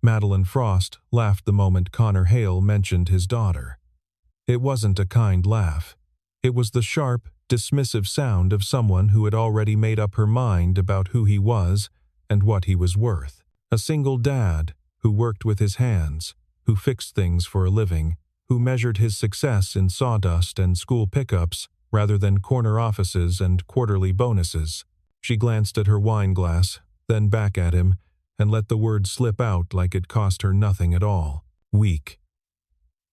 Madeline Frost laughed the moment Connor Hale mentioned his daughter. It wasn't a kind laugh. It was the sharp, dismissive sound of someone who had already made up her mind about who he was and what he was worth. A single dad who worked with his hands, who fixed things for a living, who measured his success in sawdust and school pickups rather than corner offices and quarterly bonuses. She glanced at her wine glass, then back at him, and let the word slip out like it cost her nothing at all. Weak.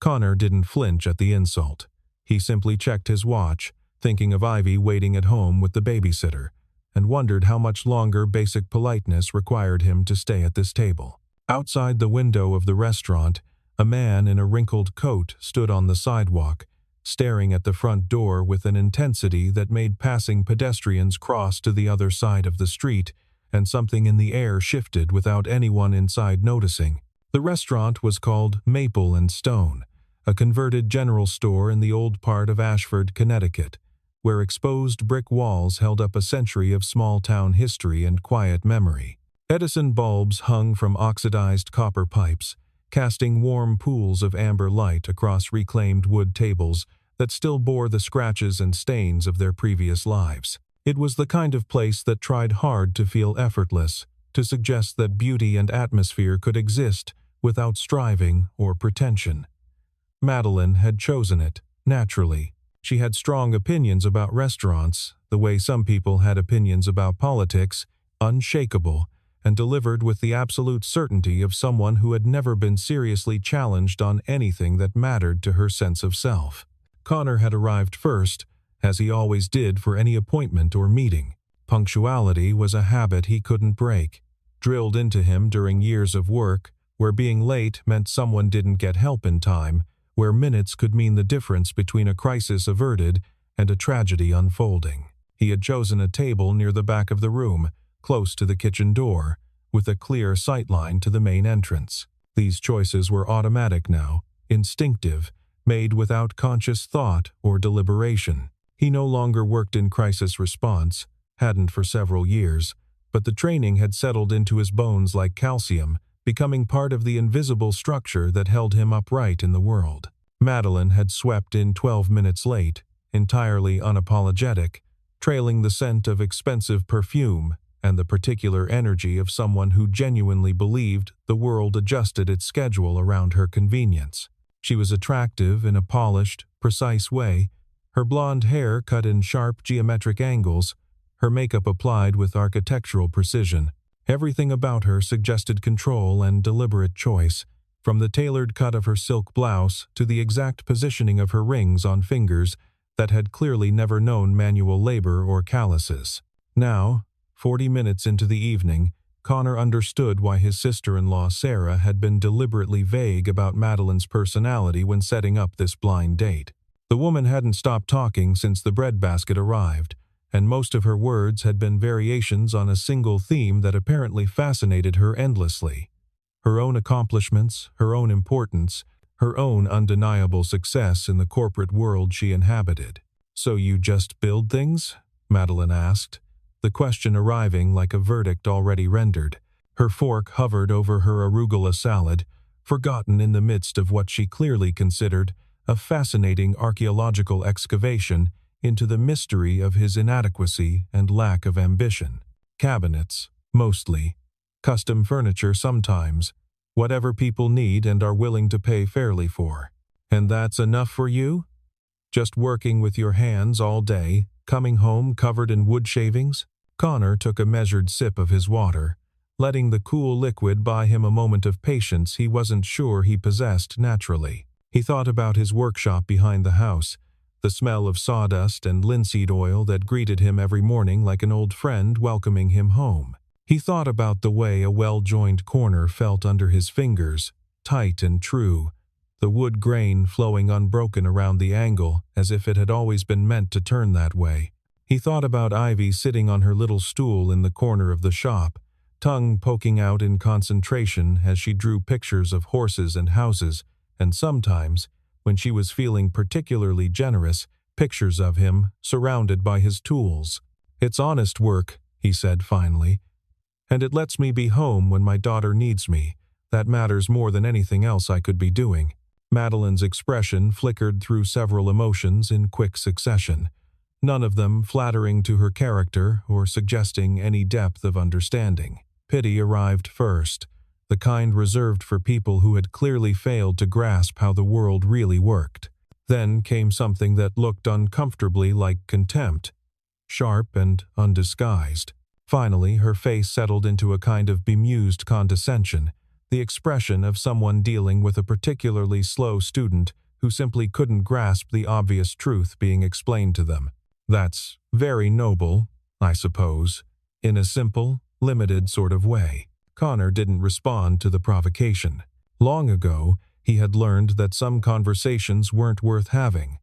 Connor didn't flinch at the insult. He simply checked his watch, thinking of Ivy waiting at home with the babysitter, and wondered how much longer basic politeness required him to stay at this table. Outside the window of the restaurant, a man in a wrinkled coat stood on the sidewalk, staring at the front door with an intensity that made passing pedestrians cross to the other side of the street, and something in the air shifted without anyone inside noticing. The restaurant was called Maple and Stone, a converted general store in the old part of Ashford, Connecticut, where exposed brick walls held up a century of small-town history and quiet memory. Edison bulbs hung from oxidized copper pipes, casting warm pools of amber light across reclaimed wood tables that still bore the scratches and stains of their previous lives. It was the kind of place that tried hard to feel effortless, to suggest that beauty and atmosphere could exist without striving or pretension. Madeline had chosen it, naturally. She had strong opinions about restaurants, the way some people had opinions about politics, unshakable, and delivered with the absolute certainty of someone who had never been seriously challenged on anything that mattered to her sense of self. Connor had arrived first, as he always did for any appointment or meeting. Punctuality was a habit he couldn't break, drilled into him during years of work, where being late meant someone didn't get help in time, where minutes could mean the difference between a crisis averted and a tragedy unfolding. He had chosen a table near the back of the room, close to the kitchen door, with a clear sightline to the main entrance. These choices were automatic now, instinctive, made without conscious thought or deliberation. He no longer worked in crisis response, hadn't for several years, but the training had settled into his bones like calcium, becoming part of the invisible structure that held him upright in the world. Madeline had swept in 12 minutes late, entirely unapologetic, trailing the scent of expensive perfume and the particular energy of someone who genuinely believed the world adjusted its schedule around her convenience. She was attractive in a polished, precise way, her blonde hair cut in sharp geometric angles, her makeup applied with architectural precision. Everything about her suggested control and deliberate choice, from the tailored cut of her silk blouse to the exact positioning of her rings on fingers that had clearly never known manual labor or calluses. Now, 40 minutes into the evening, Connor understood why his sister-in-law Sarah had been deliberately vague about Madeline's personality when setting up this blind date. The woman hadn't stopped talking since the breadbasket arrived, and most of her words had been variations on a single theme that apparently fascinated her endlessly. Her own accomplishments, her own importance, her own undeniable success in the corporate world she inhabited. "So you just build things?" Madeline asked, the question arriving like a verdict already rendered. Her fork hovered over her arugula salad, forgotten in the midst of what she clearly considered a fascinating archaeological excavation into the mystery of his inadequacy and lack of ambition. Cabinets, mostly. Custom furniture sometimes. Whatever people need and are willing to pay fairly for. And that's enough for you? Just working with your hands all day, coming home covered in wood shavings? Connor took a measured sip of his water, letting the cool liquid buy him a moment of patience he wasn't sure he possessed naturally. He thought about his workshop behind the house, the smell of sawdust and linseed oil that greeted him every morning like an old friend welcoming him home. He thought about the way a well-joined corner felt under his fingers, tight and true, the wood grain flowing unbroken around the angle as if it had always been meant to turn that way. He thought about Ivy sitting on her little stool in the corner of the shop, tongue poking out in concentration as she drew pictures of horses and houses, and sometimes, when she was feeling particularly generous, pictures of him surrounded by his tools. "It's honest work," he said finally, "and it lets me be home when my daughter needs me. That matters more than anything else I could be doing." Madeline's expression flickered through several emotions in quick succession, none of them flattering to her character or suggesting any depth of understanding. Pity arrived first, the kind reserved for people who had clearly failed to grasp how the world really worked. Then came something that looked uncomfortably like contempt, sharp and undisguised. Finally, her face settled into a kind of bemused condescension, the expression of someone dealing with a particularly slow student who simply couldn't grasp the obvious truth being explained to them. "That's very noble, I suppose, in a simple, limited sort of way." Connor didn't respond to the provocation. Long ago, he had learned that some conversations weren't worth having,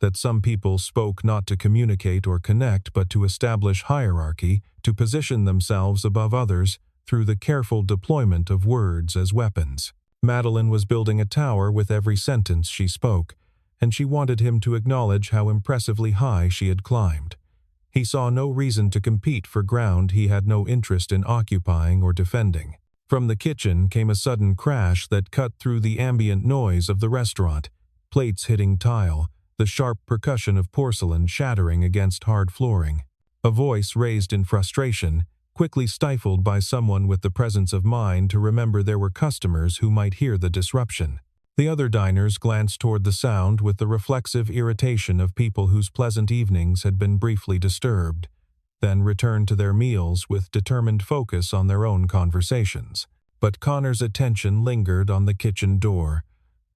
that some people spoke not to communicate or connect but to establish hierarchy, to position themselves above others through the careful deployment of words as weapons. Madeline was building a tower with every sentence she spoke, and she wanted him to acknowledge how impressively high she had climbed. He saw no reason to compete for ground he had no interest in occupying or defending. From the kitchen came a sudden crash that cut through the ambient noise of the restaurant, plates hitting tile, the sharp percussion of porcelain shattering against hard flooring. A voice raised in frustration, quickly stifled by someone with the presence of mind to remember there were customers who might hear the disruption. The other diners glanced toward the sound with the reflexive irritation of people whose pleasant evenings had been briefly disturbed, then returned to their meals with determined focus on their own conversations. But Connor's attention lingered on the kitchen door,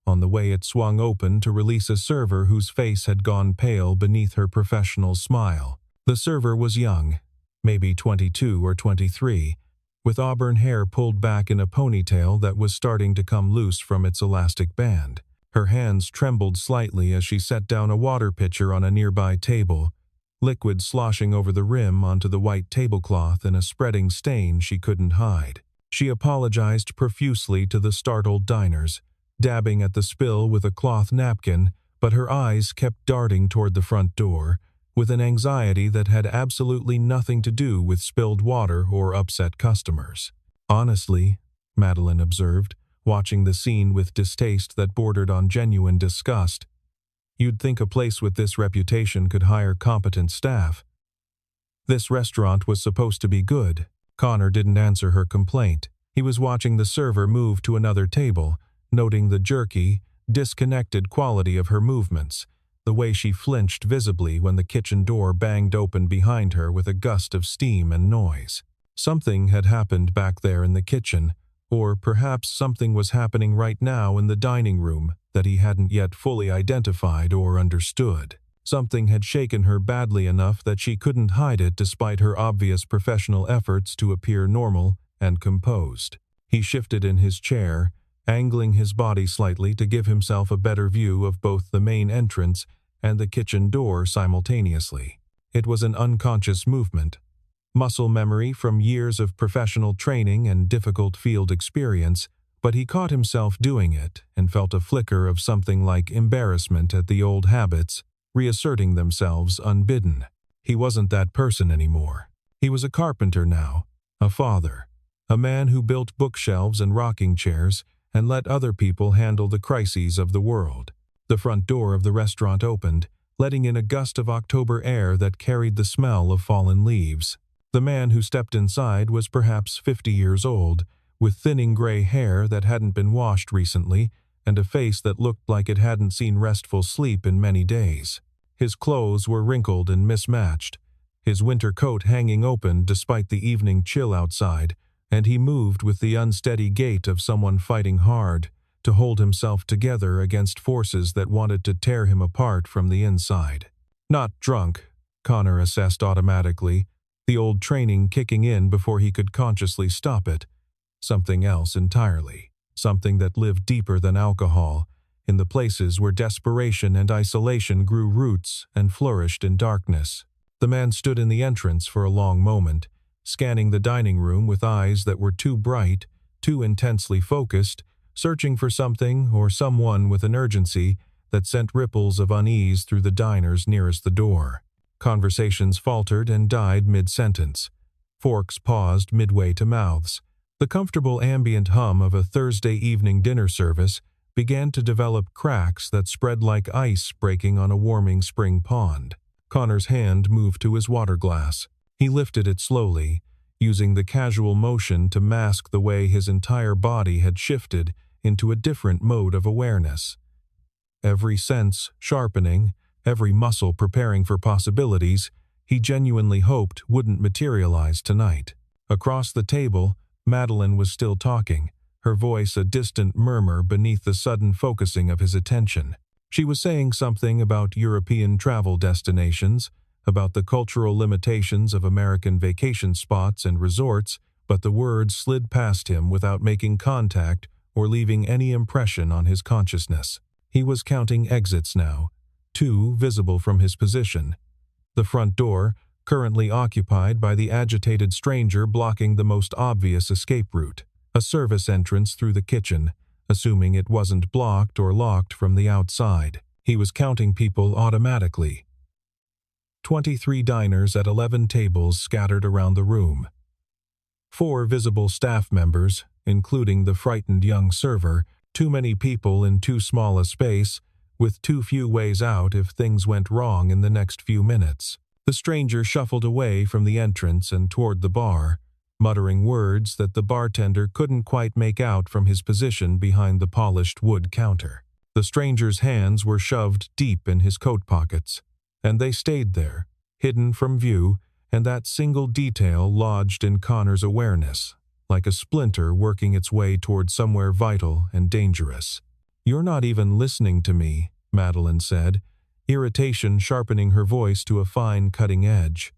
on the way it swung open to release a server whose face had gone pale beneath her professional smile. The server was young, maybe 22 or 23, with auburn hair pulled back in a ponytail that was starting to come loose from its elastic band. Her hands trembled slightly as she set down a water pitcher on a nearby table, liquid sloshing over the rim onto the white tablecloth in a spreading stain she couldn't hide. She apologized profusely to the startled diners, dabbing at the spill with a cloth napkin, but her eyes kept darting toward the front door, with an anxiety that had absolutely nothing to do with spilled water or upset customers. "Honestly," Madeline observed, watching the scene with distaste that bordered on genuine disgust, "you'd think a place with this reputation could hire competent staff. This restaurant was supposed to be good." Connor didn't answer her complaint. He was watching the server move to another table, noting the jerky, disconnected quality of her movements, the way she flinched visibly when the kitchen door banged open behind her with a gust of steam and noise. Something had happened back there in the kitchen, or perhaps something was happening right now in the dining room that he hadn't yet fully identified or understood. Something had shaken her badly enough that she couldn't hide it despite her obvious professional efforts to appear normal and composed. He shifted in his chair, angling his body slightly to give himself a better view of both the main entrance and the kitchen door simultaneously. It was an unconscious movement, muscle memory from years of professional training and difficult field experience, but he caught himself doing it and felt a flicker of something like embarrassment at the old habits reasserting themselves unbidden. He wasn't that person anymore. He was a carpenter now, a father, a man who built bookshelves and rocking chairs and let other people handle the crises of the world. The front door of the restaurant opened, letting in a gust of October air that carried the smell of fallen leaves. The man who stepped inside was perhaps 50 years old, with thinning gray hair that hadn't been washed recently and a face that looked like it hadn't seen restful sleep in many days. His clothes were wrinkled and mismatched, his winter coat hanging open despite the evening chill outside, and he moved with the unsteady gait of someone fighting hard to hold himself together against forces that wanted to tear him apart from the inside. Not drunk, Connor assessed automatically, the old training kicking in before he could consciously stop it. Something else entirely, something that lived deeper than alcohol, in the places where desperation and isolation grew roots and flourished in darkness. The man stood in the entrance for a long moment, scanning the dining room with eyes that were too bright, too intensely focused, searching for something or someone with an urgency that sent ripples of unease through the diners nearest the door. Conversations faltered and died mid-sentence. Forks paused midway to mouths. The comfortable ambient hum of a Thursday evening dinner service began to develop cracks that spread like ice breaking on a warming spring pond. Connor's hand moved to his water glass. He lifted it slowly, using the casual motion to mask the way his entire body had shifted into a different mode of awareness. Every sense sharpening, every muscle preparing for possibilities he genuinely hoped wouldn't materialize tonight. Across the table, Madeline was still talking, her voice a distant murmur beneath the sudden focusing of his attention. She was saying something about European travel destinations, about the cultural limitations of American vacation spots and resorts, but the words slid past him without making contact or leaving any impression on his consciousness. He was counting exits now, 2 visible from his position. The front door, currently occupied by the agitated stranger blocking the most obvious escape route. A service entrance through the kitchen, assuming it wasn't blocked or locked from the outside. He was counting people automatically. 23 diners at 11 tables scattered around the room. 4 visible staff members, including the frightened young server, too many people in too small a space, with too few ways out if things went wrong in the next few minutes. The stranger shuffled away from the entrance and toward the bar, muttering words that the bartender couldn't quite make out from his position behind the polished wood counter. The stranger's hands were shoved deep in his coat pockets, and they stayed there, hidden from view, and that single detail lodged in Connor's awareness, like a splinter working its way toward somewhere vital and dangerous. "You're not even listening to me," Madeline said, irritation sharpening her voice to a fine cutting edge.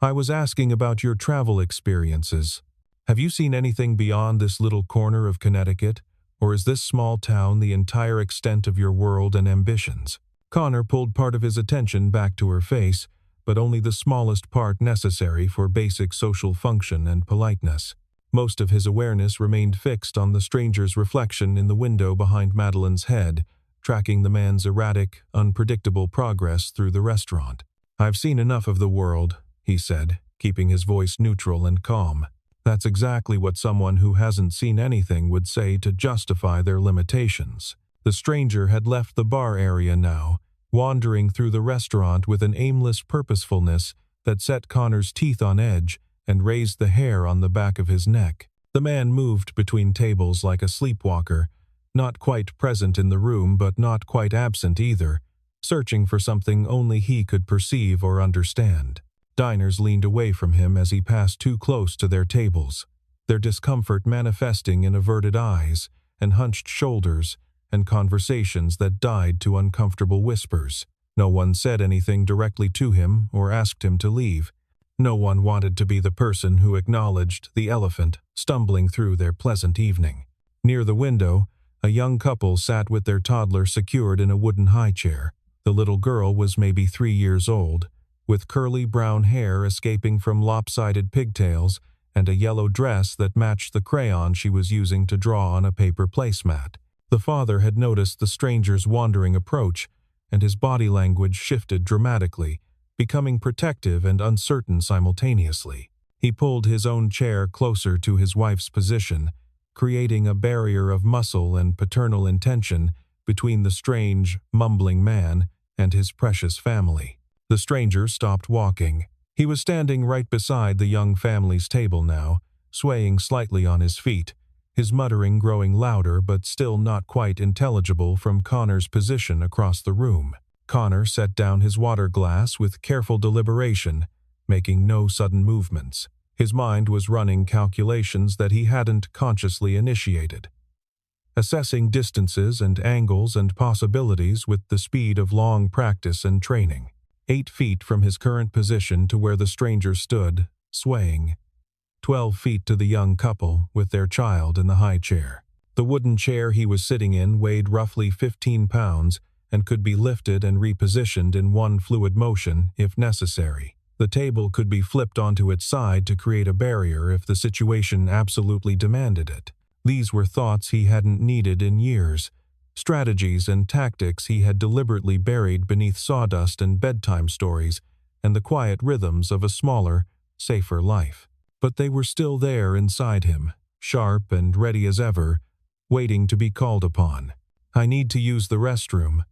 "I was asking about your travel experiences. Have you seen anything beyond this little corner of Connecticut, or is this small town the entire extent of your world and ambitions?" Connor pulled part of his attention back to her face, but only the smallest part necessary for basic social function and politeness. Most of his awareness remained fixed on the stranger's reflection in the window behind Madeline's head, tracking the man's erratic, unpredictable progress through the restaurant. "I've seen enough of the world," he said, keeping his voice neutral and calm. That's exactly what someone who hasn't seen anything would say to justify their limitations. The stranger had left the bar area now, wandering through the restaurant with an aimless purposefulness that set Connor's teeth on edge and raised the hair on the back of his neck. The man moved between tables like a sleepwalker, not quite present in the room but not quite absent either, searching for something only he could perceive or understand. Diners leaned away from him as he passed too close to their tables, their discomfort manifesting in averted eyes and hunched shoulders and conversations that died to uncomfortable whispers. No one said anything directly to him or asked him to leave. No one wanted to be the person who acknowledged the elephant stumbling through their pleasant evening. Near the window, a young couple sat with their toddler secured in a wooden high chair. The little girl was maybe 3 years old, with curly brown hair escaping from lopsided pigtails and a yellow dress that matched the crayon she was using to draw on a paper placemat. The father had noticed the stranger's wandering approach, and his body language shifted dramatically, becoming protective and uncertain simultaneously. He pulled his own chair closer to his wife's position, creating a barrier of muscle and paternal intention between the strange, mumbling man and his precious family. The stranger stopped walking. He was standing right beside the young family's table now, swaying slightly on his feet, his muttering growing louder but still not quite intelligible from Connor's position across the room. Connor set down his water glass with careful deliberation, making no sudden movements. His mind was running calculations that he hadn't consciously initiated, assessing distances and angles and possibilities with the speed of long practice and training. 8 feet from his current position to where the stranger stood, swaying. 12 feet to the young couple with their child in the high chair. The wooden chair he was sitting in weighed roughly 15 pounds and could be lifted and repositioned in one fluid motion if necessary. The table could be flipped onto its side to create a barrier if the situation absolutely demanded it. These were thoughts he hadn't needed in years, strategies and tactics he had deliberately buried beneath sawdust and bedtime stories and the quiet rhythms of a smaller, safer life. but they were still there inside him, sharp and ready as ever, waiting to be called upon. "I need to use the restroom,"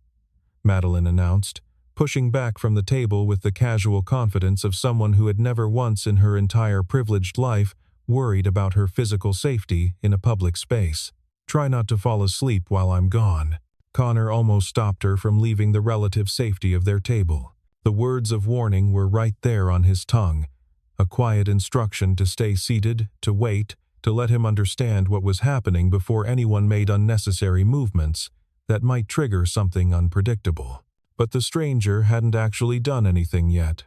Madeline announced, pushing back from the table with the casual confidence of someone who had never once in her entire privileged life worried about her physical safety in a public space. "Try not to fall asleep while I'm gone." Connor almost stopped her from leaving the relative safety of their table. The words of warning were right there on his tongue, a quiet instruction to stay seated, to wait, to let him understand what was happening before anyone made unnecessary movements that might trigger something unpredictable. But the stranger hadn't actually done anything yet.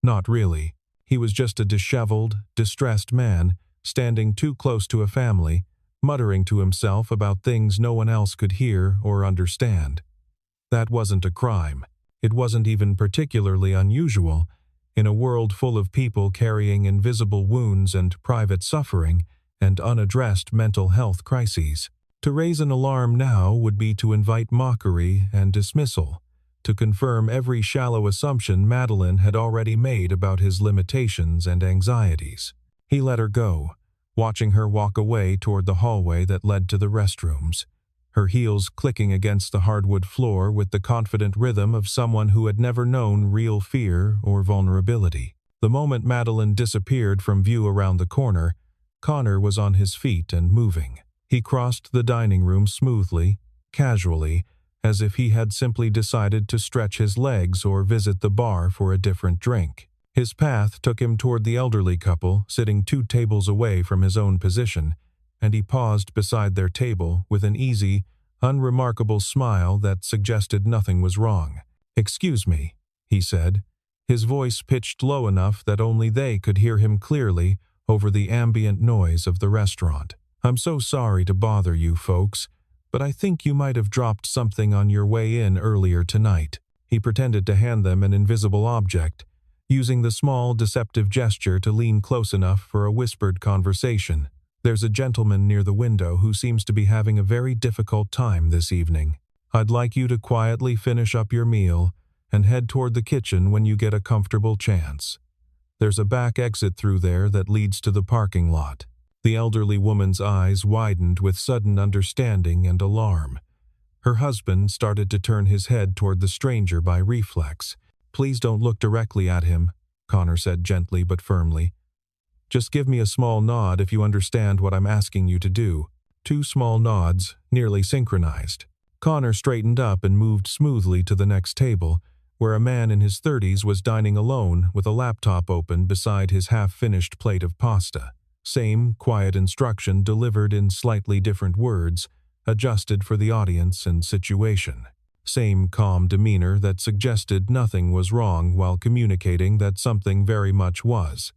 Not really. He was just a disheveled, distressed man, standing too close to a family, muttering to himself about things no one else could hear or understand. That wasn't a crime. It wasn't even particularly unusual. In a world full of people carrying invisible wounds and private suffering and unaddressed mental health crises. To raise an alarm now would be to invite mockery and dismissal, to confirm every shallow assumption Madeline had already made about his limitations and anxieties. He let her go, watching her walk away toward the hallway that led to the restrooms, her heels clicking against the hardwood floor with the confident rhythm of someone who had never known real fear or vulnerability. The moment Madeline disappeared from view around the corner, Connor was on his feet and moving. He crossed the dining room smoothly, casually, as if he had simply decided to stretch his legs or visit the bar for a different drink. His path took him toward the elderly couple sitting 2 tables away from his own position, and he paused beside their table with an easy, unremarkable smile that suggested nothing was wrong. "Excuse me," he said, his voice pitched low enough that only they could hear him clearly over the ambient noise of the restaurant. "I'm so sorry to bother you folks, but I think you might have dropped something on your way in earlier tonight." He pretended to hand them an invisible object, using the small, deceptive gesture to lean close enough for a whispered conversation. "There's a gentleman near the window who seems to be having a very difficult time this evening. I'd like you to quietly finish up your meal and head toward the kitchen when you get a comfortable chance. There's a back exit through there that leads to the parking lot." The elderly woman's eyes widened with sudden understanding and alarm. Her husband started to turn his head toward the stranger by reflex. "Please don't look directly at him," Connor said gently but firmly. "Just give me a small nod if you understand what I'm asking you to do." 2 small nods, nearly synchronized. Connor straightened up and moved smoothly to the next table, where a man in his 30s was dining alone with a laptop open beside his half-finished plate of pasta. Same quiet instruction delivered in slightly different words, adjusted for the audience and situation. Same calm demeanor that suggested nothing was wrong while communicating that something very much was.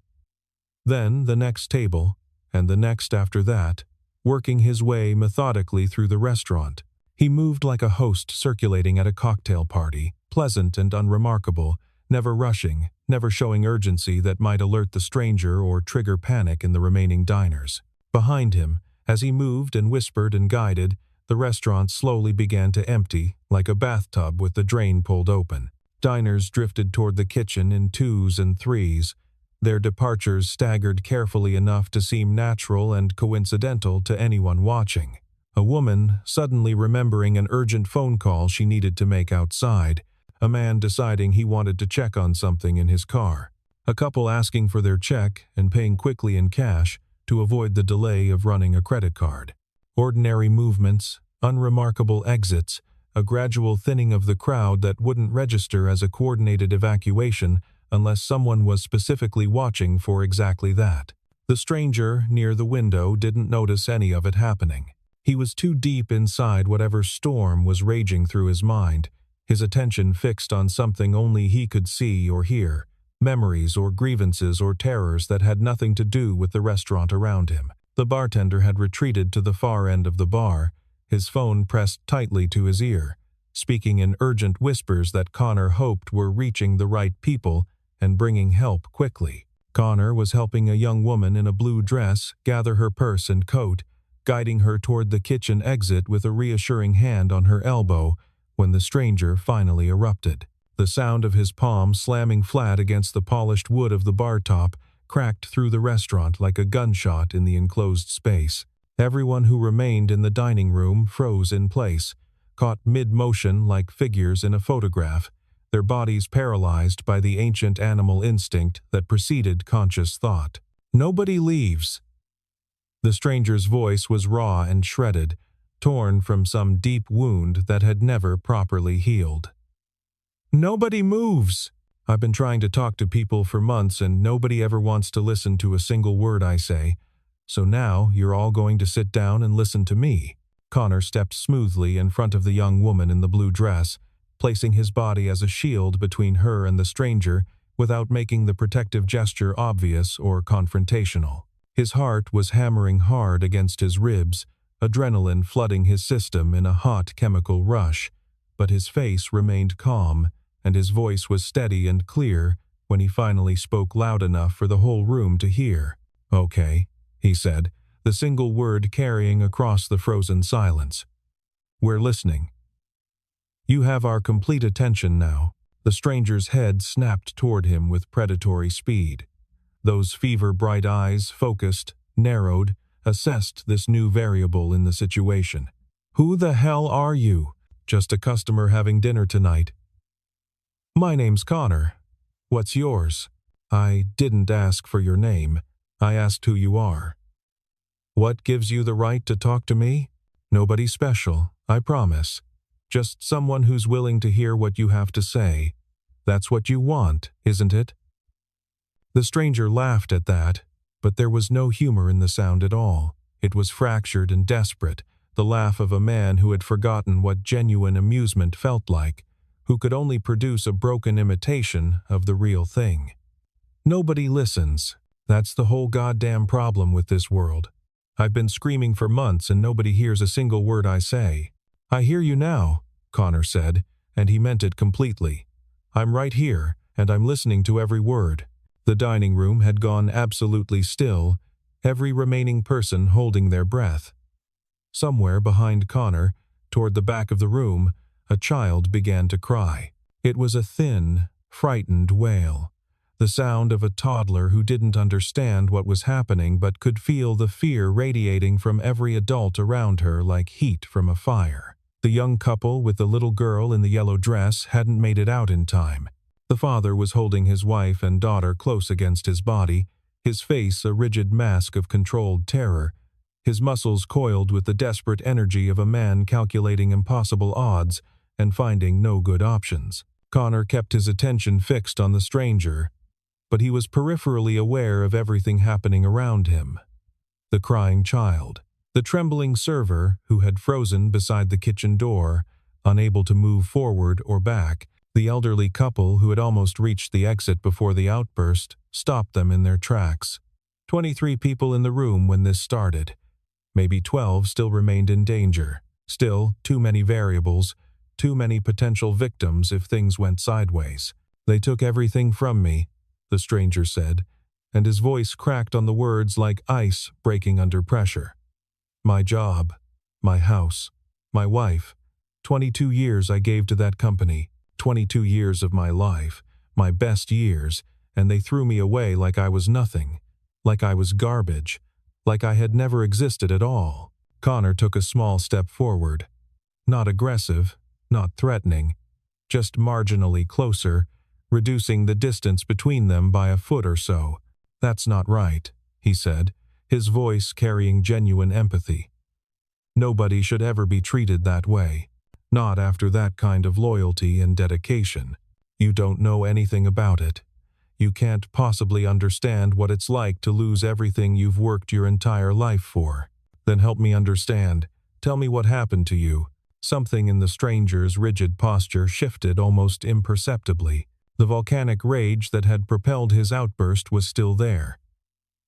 Then the next table, and the next after that, working his way methodically through the restaurant. He moved like a host circulating at a cocktail party, pleasant and unremarkable, never rushing, never showing urgency that might alert the stranger or trigger panic in the remaining diners. Behind him, as he moved and whispered and guided, the restaurant slowly began to empty, like a bathtub with the drain pulled open. Diners drifted toward the kitchen in 2s and 3s, their departures staggered carefully enough to seem natural and coincidental to anyone watching. A woman suddenly remembering an urgent phone call she needed to make outside, a man deciding he wanted to check on something in his car, a couple asking for their check and paying quickly in cash to avoid the delay of running a credit card. Ordinary movements, unremarkable exits, a gradual thinning of the crowd that wouldn't register as a coordinated evacuation unless someone was specifically watching for exactly that. The stranger near the window didn't notice any of it happening. He was too deep inside whatever storm was raging through his mind, his attention fixed on something only he could see or hear, memories or grievances or terrors that had nothing to do with the restaurant around him. The bartender had retreated to the far end of the bar, his phone pressed tightly to his ear, speaking in urgent whispers that Connor hoped were reaching the right people and bringing help quickly. Connor was helping a young woman in a blue dress gather her purse and coat, guiding her toward the kitchen exit with a reassuring hand on her elbow when the stranger finally erupted. The sound of his palm slamming flat against the polished wood of the bar top cracked through the restaurant like a gunshot in the enclosed space. Everyone who remained in the dining room froze in place, caught mid-motion like figures in a photograph, their bodies paralyzed by the ancient animal instinct that preceded conscious thought. "Nobody leaves." The stranger's voice was raw and shredded, torn from some deep wound that had never properly healed. "Nobody moves. I've been trying to talk to people for months and nobody ever wants to listen to a single word I say. So now you're all going to sit down and listen to me." Connor stepped smoothly in front of the young woman in the blue dress, placing his body as a shield between her and the stranger without making the protective gesture obvious or confrontational. His heart was hammering hard against his ribs, adrenaline flooding his system in a hot chemical rush, but his face remained calm, and his voice was steady and clear when he finally spoke loud enough for the whole room to hear. "Okay," he said, the single word carrying across the frozen silence. "We're listening. You have our complete attention now." The stranger's head snapped toward him with predatory speed. Those fever-bright eyes focused, narrowed, assessed this new variable in the situation. "Who the hell are you?" "Just a customer having dinner tonight." "My name's Connor. What's yours?" "I didn't ask for your name. I asked who you are." "What gives you the right to talk to me?" "Nobody special, I promise. Just someone who's willing to hear what you have to say. That's what you want, isn't it?" The stranger laughed at that, but there was no humor in the sound at all. It was fractured and desperate, the laugh of a man who had forgotten what genuine amusement felt like, who could only produce a broken imitation of the real thing. "Nobody listens. That's the whole goddamn problem with this world. I've been screaming for months and nobody hears a single word I say." "I hear you now," Connor said, and he meant it completely. "I'm right here, and I'm listening to every word." The dining room had gone absolutely still, every remaining person holding their breath. Somewhere behind Connor, toward the back of the room, a child began to cry. It was a thin, frightened wail, the sound of a toddler who didn't understand what was happening but could feel the fear radiating from every adult around her like heat from a fire. The young couple with the little girl in the yellow dress hadn't made it out in time. The father was holding his wife and daughter close against his body, his face a rigid mask of controlled terror, his muscles coiled with the desperate energy of a man calculating impossible odds and finding no good options. Connor kept his attention fixed on the stranger, but he was peripherally aware of everything happening around him. The crying child, the trembling server who had frozen beside the kitchen door, unable to move forward or back, the elderly couple who had almost reached the exit before the outburst stopped them in their tracks. 23 people in the room when this started. Maybe 12 still remained in danger. Still, too many variables, too many potential victims if things went sideways. "They took everything from me," the stranger said, and his voice cracked on the words like ice breaking under pressure. "My job, my house, my wife. 22 years I gave to that company, 22 years of my life, my best years, and they threw me away like I was nothing, like I was garbage, like I had never existed at all." Connor took a small step forward. Not aggressive, not threatening, just marginally closer, reducing the distance between them by a foot or so. "That's not right," he said, his voice carrying genuine empathy. "Nobody should ever be treated that way. Not after that kind of loyalty and dedication. You don't know anything about it. You can't possibly understand what it's like to lose everything you've worked your entire life for. Then help me understand. Tell me what happened to you." Something in the stranger's rigid posture shifted almost imperceptibly. The volcanic rage that had propelled his outburst was still there.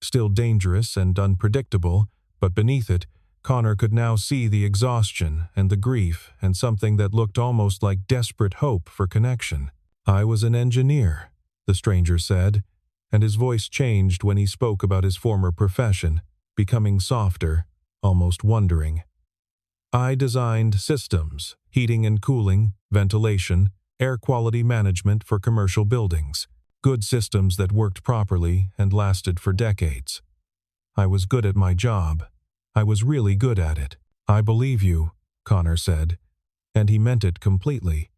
Still dangerous and unpredictable, but beneath it, Connor could now see the exhaustion and the grief and something that looked almost like desperate hope for connection. "I was an engineer," the stranger said, and his voice changed when he spoke about his former profession, becoming softer, almost wondering. "I designed systems, heating and cooling, ventilation, air quality management for commercial buildings. Good systems that worked properly and lasted for decades. I was good at my job. I was really good at it. "I believe you," Connor said, and he meant it completely.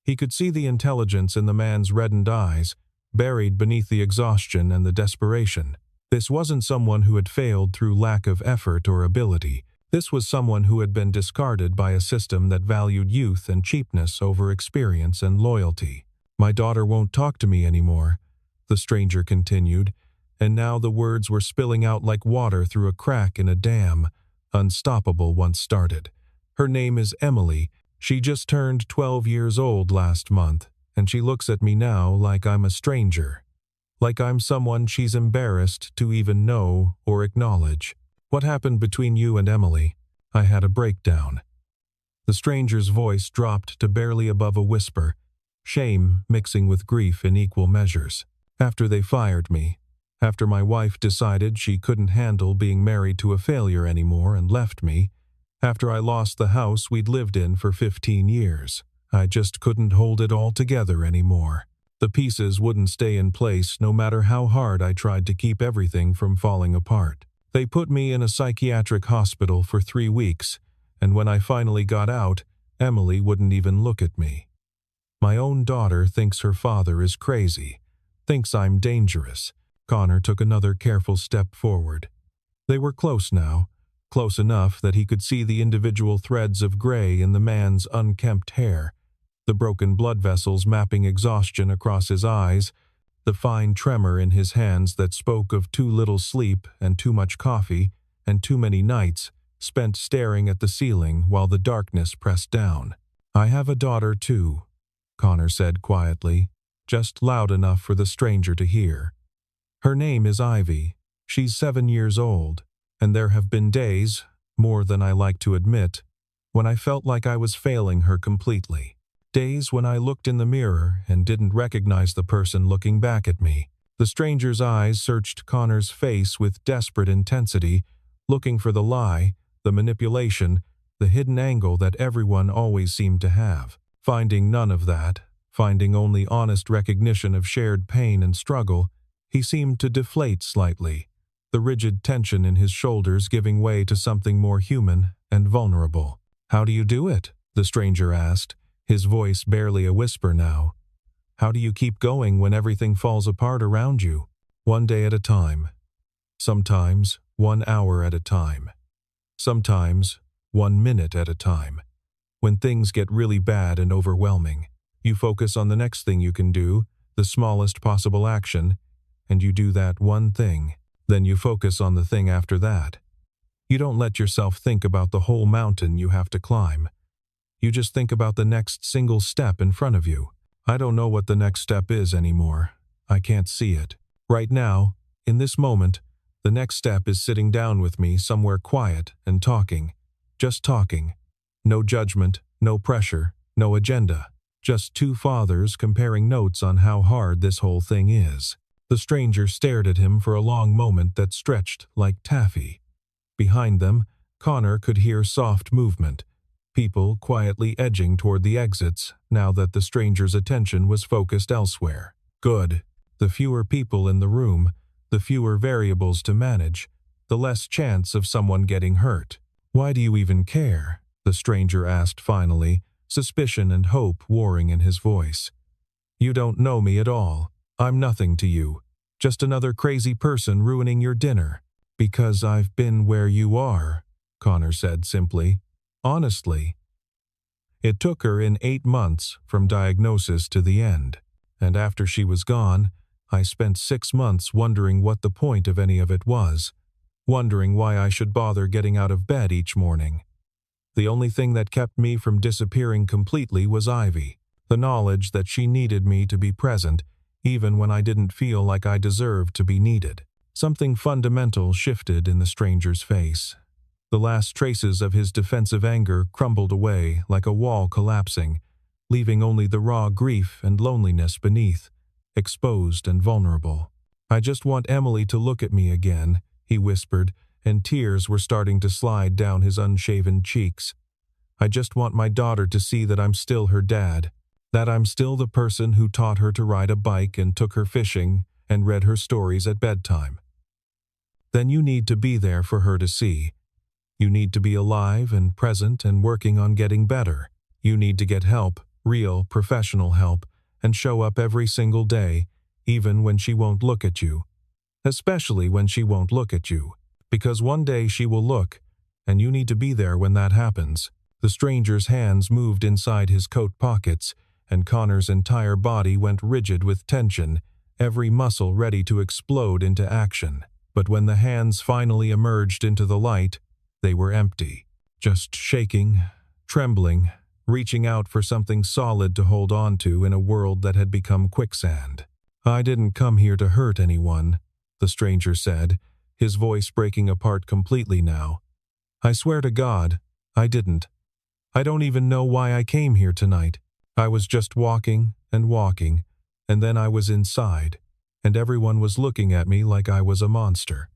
He could see the intelligence in the man's reddened eyes, buried beneath the exhaustion and the desperation. This wasn't someone who had failed through lack of effort or ability. This was someone who had been discarded by a system that valued youth and cheapness over experience and loyalty. "My daughter won't talk to me anymore," the stranger continued, and now the words were spilling out like water through a crack in a dam, unstoppable once started. "Her name is Emily. She just turned 12 years old last month, and she looks at me now like I'm a stranger. Like I'm someone she's embarrassed to even know or acknowledge. What happened between you and Emily?" I had a breakdown. The stranger's voice dropped to barely above a whisper, shame mixing with grief in equal measures. "After they fired me, after my wife decided she couldn't handle being married to a failure anymore and left me, after I lost the house we'd lived in for 15 years, I just couldn't hold it all together anymore. The pieces wouldn't stay in place no matter how hard I tried to keep everything from falling apart. They put me in a psychiatric hospital for 3 weeks, and when I finally got out, Emily wouldn't even look at me. My own daughter thinks her father is crazy, thinks I'm dangerous." Connor took another careful step forward. They were close now, close enough that he could see the individual threads of gray in the man's unkempt hair, the broken blood vessels mapping exhaustion across his eyes, the fine tremor in his hands that spoke of too little sleep and too much coffee and too many nights spent staring at the ceiling while the darkness pressed down. "I have a daughter too," Connor said quietly, just loud enough for the stranger to hear. "Her name is Ivy. She's 7 years old, and there have been days, more than I like to admit, when I felt like I was failing her completely. Days when I looked in the mirror and didn't recognize the person looking back at me." The stranger's eyes searched Connor's face with desperate intensity, looking for the lie, the manipulation, the hidden angle that everyone always seemed to have. Finding none of that, finding only honest recognition of shared pain and struggle, he seemed to deflate slightly, the rigid tension in his shoulders giving way to something more human and vulnerable. "How do you do it?" the stranger asked, his voice barely a whisper now. "How do you keep going when everything falls apart around you?" "One day at a time. Sometimes 1 hour at a time. Sometimes 1 minute at a time. When things get really bad and overwhelming, you focus on the next thing you can do, the smallest possible action, and you do that one thing. Then you focus on the thing after that. You don't let yourself think about the whole mountain you have to climb. You just think about the next single step in front of you. I don't know what the next step is anymore. I can't see it. Right now, in this moment, the next step is sitting down with me somewhere quiet and talking. Just talking. No judgment, no pressure, no agenda. Just two fathers comparing notes on how hard this whole thing is." The stranger stared at him for a long moment that stretched like taffy. Behind them, Connor could hear soft movement, people quietly edging toward the exits now that the stranger's attention was focused elsewhere. Good. The fewer people in the room, the fewer variables to manage, the less chance of someone getting hurt. "Why do you even care?" the stranger asked finally, suspicion and hope warring in his voice. "You don't know me at all. I'm nothing to you. Just another crazy person ruining your dinner." "Because I've been where you are," Connor said simply. Honestly. It took her in 8 months from diagnosis to the end, and after she was gone, I spent 6 months wondering what the point of any of it was, wondering why I should bother getting out of bed each morning. The only thing that kept me from disappearing completely was Ivy, the knowledge that she needed me to be present, even when I didn't feel like I deserved to be needed. Something fundamental shifted in the stranger's face. The last traces of his defensive anger crumbled away like a wall collapsing, leaving only the raw grief and loneliness beneath, exposed and vulnerable. "I just want Emily to look at me again," he whispered, and tears were starting to slide down his unshaven cheeks. "I just want my daughter to see that I'm still her dad. That I'm still the person who taught her to ride a bike and took her fishing and read her stories at bedtime. Then you need to be there for her to see. You need to be alive and present and working on getting better. You need to get help, real, professional help, and show up every single day, even when she won't look at you. Especially when she won't look at you. Because one day she will look, and you need to be there when that happens. The stranger's hands moved inside his coat pockets, and Connor's entire body went rigid with tension, every muscle ready to explode into action. But when the hands finally emerged into the light, they were empty. Just shaking, trembling, reaching out for something solid to hold on to in a world that had become quicksand. "I didn't come here to hurt anyone," the stranger said, his voice breaking apart completely now. "I swear to God, I didn't. I don't even know why I came here tonight. I was just walking, and then I was inside, and everyone was looking at me like I was a monster.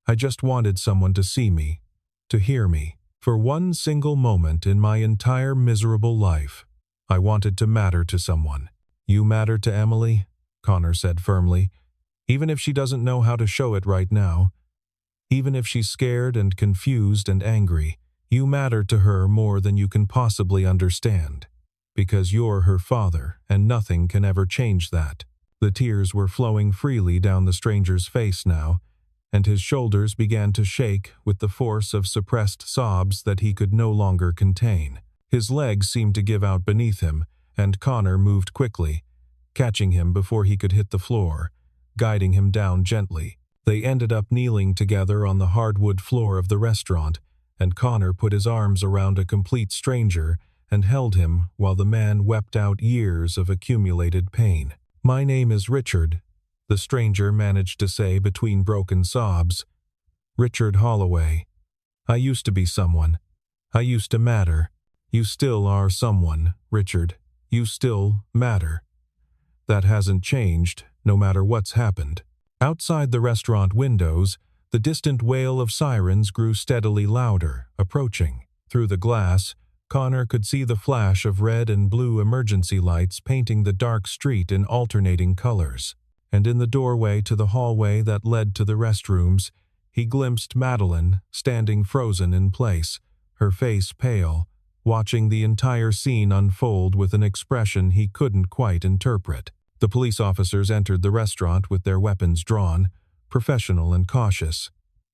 I just wanted someone to see me, to hear me. For one single moment in my entire miserable life, I wanted to matter to someone." "You matter to Emily," Connor said firmly, "even if she doesn't know how to show it right now. Even if she's scared and confused and angry, you matter to her more than you can possibly understand. Because you're her father, and nothing can ever change that." The tears were flowing freely down the stranger's face now, and his shoulders began to shake with the force of suppressed sobs that he could no longer contain. His legs seemed to give out beneath him, and Connor moved quickly, catching him before he could hit the floor, guiding him down gently. They ended up kneeling together on the hardwood floor of the restaurant, and Connor put his arms around a complete stranger and held him while the man wept out years of accumulated pain. "My name is Richard," the stranger managed to say between broken sobs. "Richard Holloway. I used to be someone. I used to matter. You still are someone, Richard. You still matter. That hasn't changed, no matter what's happened." Outside the restaurant windows, the distant wail of sirens grew steadily louder, approaching. Through the glass, Connor could see the flash of red and blue emergency lights painting the dark street in alternating colors. And in the doorway to the hallway that led to the restrooms, he glimpsed Madeline standing frozen in place, her face pale, watching the entire scene unfold with an expression he couldn't quite interpret. The police officers entered the restaurant with their weapons drawn, professional and cautious.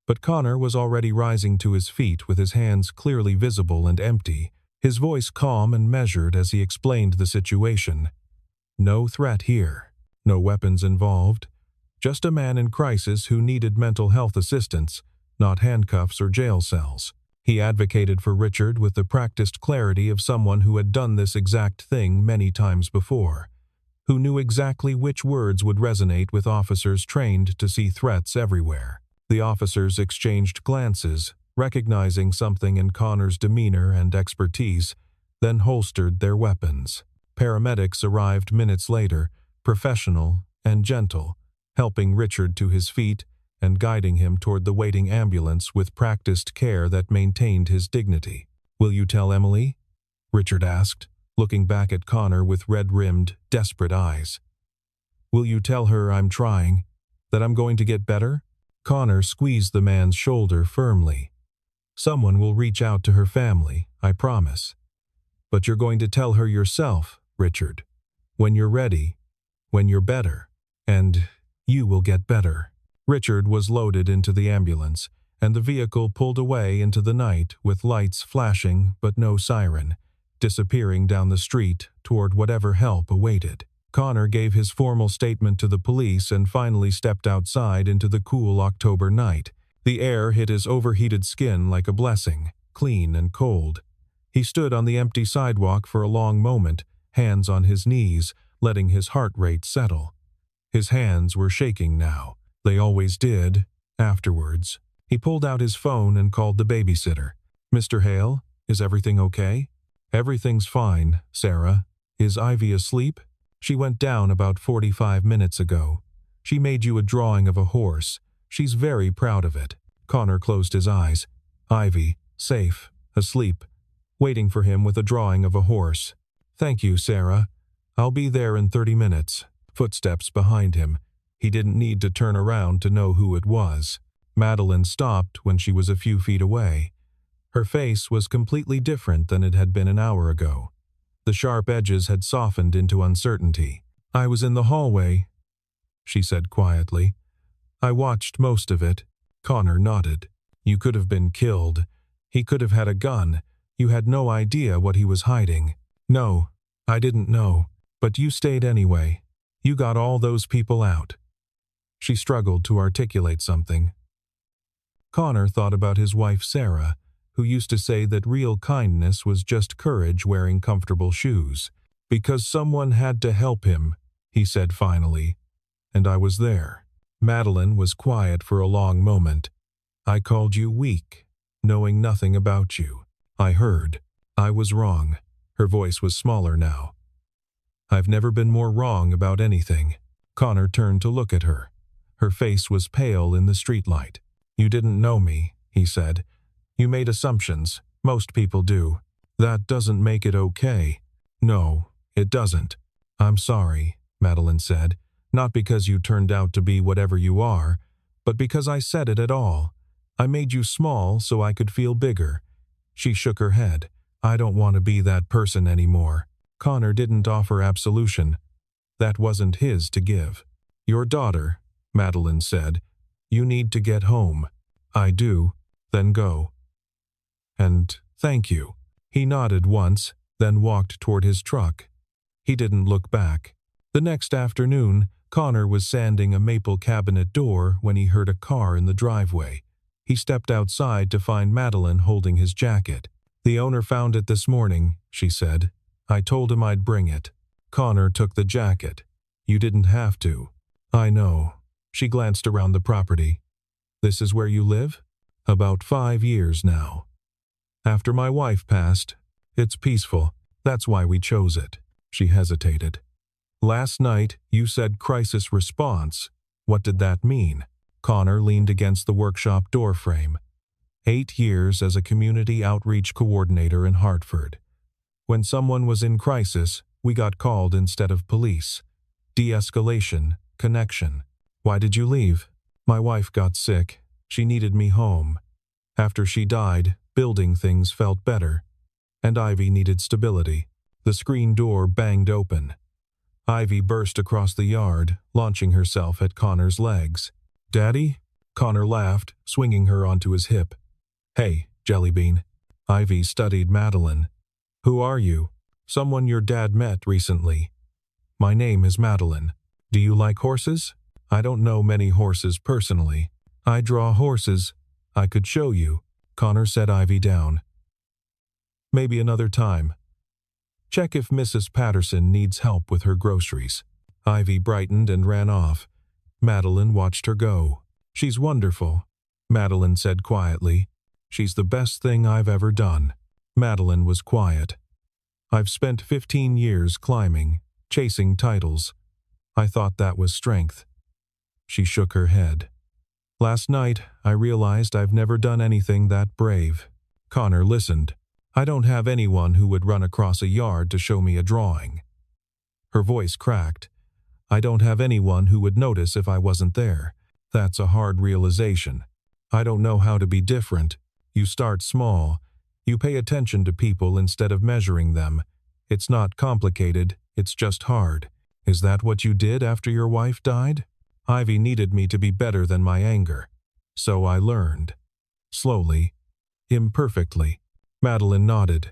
But Connor was already rising to his feet with his hands clearly visible and empty, his voice calm and measured as he explained the situation. No threat here, no weapons involved, just a man in crisis who needed mental health assistance, not handcuffs or jail cells. He advocated for Richard with the practiced clarity of someone who had done this exact thing many times before, who knew exactly which words would resonate with officers trained to see threats everywhere. The officers exchanged glances, recognizing something in Connor's demeanor and expertise, then holstered their weapons. Paramedics arrived minutes later, professional and gentle, helping Richard to his feet and guiding him toward the waiting ambulance with practiced care that maintained his dignity. "Will you tell Emily?" Richard asked, looking back at Connor with red-rimmed, desperate eyes. "Will you tell her I'm trying, that I'm going to get better?" Connor squeezed the man's shoulder firmly. "Someone will reach out to her family, I promise. But you're going to tell her yourself, Richard. When you're ready, when you're better, and you will get better." Richard was loaded into the ambulance, and the vehicle pulled away into the night with lights flashing but no siren, disappearing down the street toward whatever help awaited. Connor gave his formal statement to the police and finally stepped outside into the cool October night. The air hit his overheated skin like a blessing, clean and cold. He stood on the empty sidewalk for a long moment, hands on his knees, letting his heart rate settle. His hands were shaking now. They always did, afterwards. He pulled out his phone and called the babysitter. "Mr. Hale, is everything okay?" "Everything's fine, Sarah. Is Ivy asleep?" "She went down about 45 minutes ago. She made you a drawing of a horse. She's very proud of it." Connor closed his eyes. Ivy, safe, asleep, waiting for him with a drawing of a horse. "Thank you, Sarah. I'll be there in 30 minutes. Footsteps behind him. He didn't need to turn around to know who it was. Madeline stopped when she was a few feet away. Her face was completely different than it had been an hour ago. The sharp edges had softened into uncertainty. I was in the hallway, she said quietly. I watched most of it. Connor nodded. You could have been killed. He could have had a gun. You had no idea what he was hiding. No, I didn't know. But you stayed anyway. You got all those people out. She struggled to articulate something. Connor thought about his wife Sarah, who used to say that real kindness was just courage wearing comfortable shoes. Because someone had to help him, he said finally. And I was there. Madeline was quiet for a long moment. I called you weak, knowing nothing about you. I heard. I was wrong. Her voice was smaller now. I've never been more wrong about anything. Connor turned to look at her. Her face was pale in the streetlight. You didn't know me, he said. You made assumptions. Most people do. That doesn't make it okay. No, it doesn't. I'm sorry, Madeline said. Not because you turned out to be whatever you are, but because I said it at all. I made you small so I could feel bigger. She shook her head. I don't want to be that person anymore. Connor didn't offer absolution. That wasn't his to give. Your daughter, Madeline said. You need to get home. I do. Then go. And thank you. He nodded once, then walked toward his truck. He didn't look back. The next afternoon, Connor was sanding a maple cabinet door when he heard a car in the driveway. He stepped outside to find Madeline holding his jacket. The owner found it this morning, she said. I told him I'd bring it. Connor took the jacket. You didn't have to. I know. She glanced around the property. This is where you live? About 5 years now. After my wife passed, it's peaceful. That's why we chose it. She hesitated. Last night, you said crisis response. What did that mean? Connor leaned against the workshop doorframe. 8 years as a community outreach coordinator in Hartford. When someone was in crisis, we got called instead of police. De-escalation, connection. Why did you leave? My wife got sick. She needed me home. After she died, building things felt better. And Ivy needed stability. The screen door banged open. Ivy burst across the yard, launching herself at Connor's legs. Daddy? Connor laughed, swinging her onto his hip. Hey, Jellybean. Ivy studied Madeline. Who are you? Someone your dad met recently. My name is Madeline. Do you like horses? I don't know many horses personally. I draw horses. I could show you. Connor set Ivy down. Maybe another time. Check if Mrs. Patterson needs help with her groceries. Ivy brightened and ran off. Madeline watched her go. She's wonderful, Madeline said quietly. She's the best thing I've ever done. Madeline was quiet. I've spent 15 years climbing, chasing titles. I thought that was strength. She shook her head. Last night, I realized I've never done anything that brave. Connor listened. I don't have anyone who would run across a yard to show me a drawing. Her voice cracked. I don't have anyone who would notice if I wasn't there. That's a hard realization. I don't know how to be different. You start small. You pay attention to people instead of measuring them. It's not complicated, it's just hard. Is that what you did after your wife died? Ivy needed me to be better than my anger. So I learned. Slowly. Imperfectly. Madeline nodded.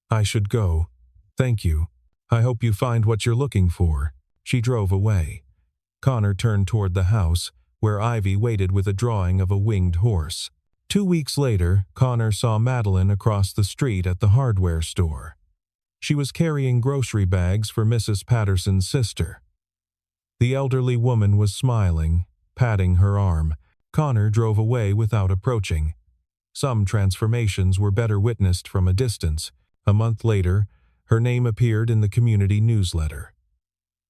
I should go. Thank you. I hope you find what you're looking for. She drove away. Connor turned toward the house, where Ivy waited with a drawing of a winged horse. 2 weeks later, Connor saw Madeline across the street at the hardware store. She was carrying grocery bags for Mrs. Patterson's sister. The elderly woman was smiling, patting her arm. Connor drove away without approaching. Some transformations were better witnessed from a distance. A month later, her name appeared in the community newsletter.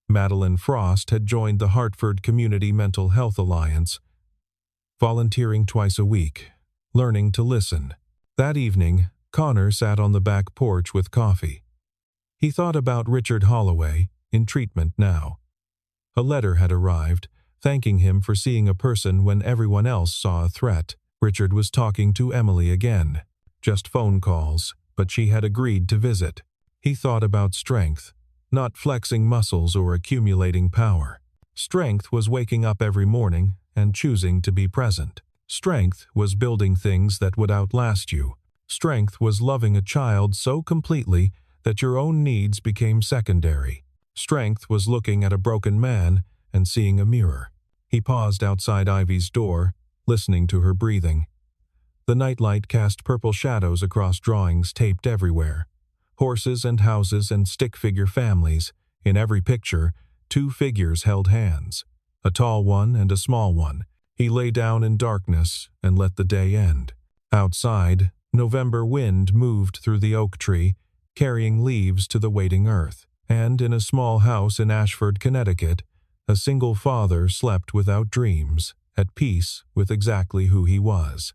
Madeline Frost had joined the Hartford Community Mental Health Alliance, volunteering twice a week, learning to listen. That evening, Connor sat on the back porch with coffee. He thought about Richard Holloway, in treatment now. A letter had arrived, thanking him for seeing a person when everyone else saw a threat. Richard was talking to Emily again. Just phone calls, but she had agreed to visit. He thought about strength, not flexing muscles or accumulating power. Strength was waking up every morning and choosing to be present. Strength was building things that would outlast you. Strength was loving a child so completely that your own needs became secondary. Strength was looking at a broken man and seeing a mirror. He paused outside Ivy's door, listening to her breathing. The nightlight cast purple shadows across drawings taped everywhere. Horses and houses and stick-figure families. In every picture, two figures held hands, a tall one and a small one. He lay down in darkness and let the day end. Outside, November wind moved through the oak tree, carrying leaves to the waiting earth. And in a small house in Ashford, Connecticut, a single father slept without dreams, at peace with exactly who he was.